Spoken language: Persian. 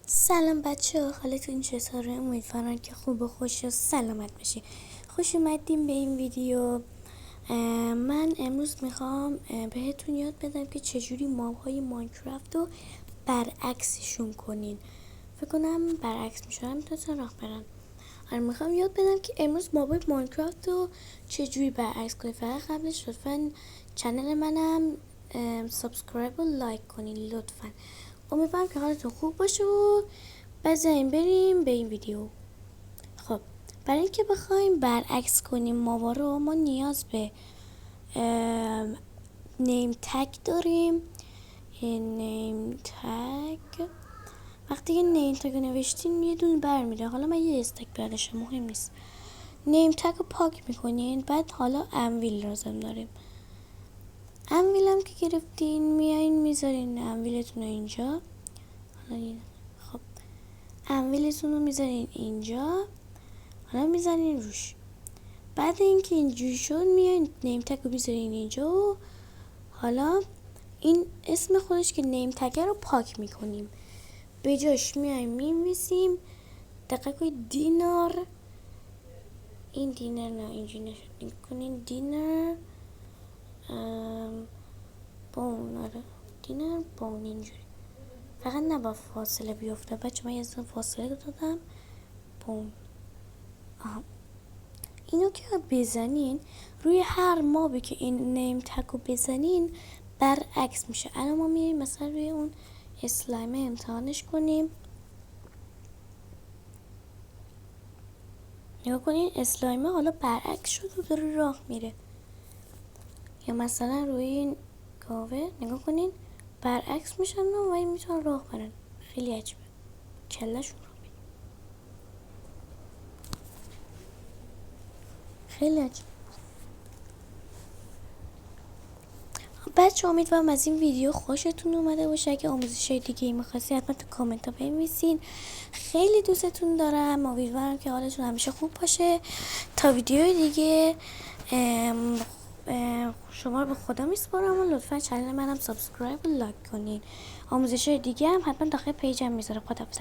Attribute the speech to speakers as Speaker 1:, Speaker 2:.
Speaker 1: سلام بچه ها، حالتون چطوره؟ امیدوارم که خوب و خوش و سلامت باشی. خوش اومدیم به این ویدیو. من امروز میخوام بهتون یاد بدم که چجوری مابهای ماینکرافت رو برعکسشون کنین. فکر کنم برعکس میشونم میتونستن راه برن. میخوام یاد بدم که امروز مابهای ماینکرافت رو چجوری برعکس کنین. فقط قبلش لطفا چنل منم سابسکرایب و لایک کنین لطفا. امیدوارم که حالتون خوب باشه و بذاریم بریم به این ویدیو. خب برای اینکه بخوایم برعکس کنیم ماوا رو ما نیاز به نیم تگ داریم. نیم تگ وقتی که نیم تگ رو نوشتین یه دونه برمیده. حالا من یه استک برداشتم، مهم نیست. نیم تگ رو پاک میکنین. بعد حالا انویل لازم داریم. انویل هم که گرفتین میایین میذارین انویلتون رو اینجا. خب انویلتون رو میذارین اینجا. حالا میزنین روش. بعد اینکه اینجوری شد میایین نیم تگ رو میذارین اینجا و حالا این اسم خودش که نیم تگ رو پاک میکنیم. به جاش میایم مینویسیم دقیق کنید دینار. این دینر نه اینجوری نشد کنین دینر بون. آره دینر بون اینجوری. فقط نبا فاصله بیفته بچه، من یه فاصله دادم. بون. اینو که بزنین روی هر مابی که این نیم تگ رو بزنین برعکس میشه. الان ما میریم مثلا روی اون اسلایم امتحانش کنیم. نگاه کنین اسلایم حالا برعکس شد و داره راه میره. یا مثلا روی این گاوه نگاه کنین برعکس میشن و این میتونن راه برن. خیلی عجیبه. کلشون رو بید. خیلی عجیبه. بچه امیدوارم از این ویدیو خوشتون اومده باشه. اگه آموزش دیگه ای میخواستی حتما تو کامنت ها بنویسین. خیلی دوستتون دارم. امیدوارم که حالتون همیشه خوب باشه. تا ویدیو دیگه شما رو به خدا میسپارم و لطفا چنل منم سابسکرایب و لایک کنین. آموزش دیگه هم حتما داخل پیجم میذارم. خداحافظ.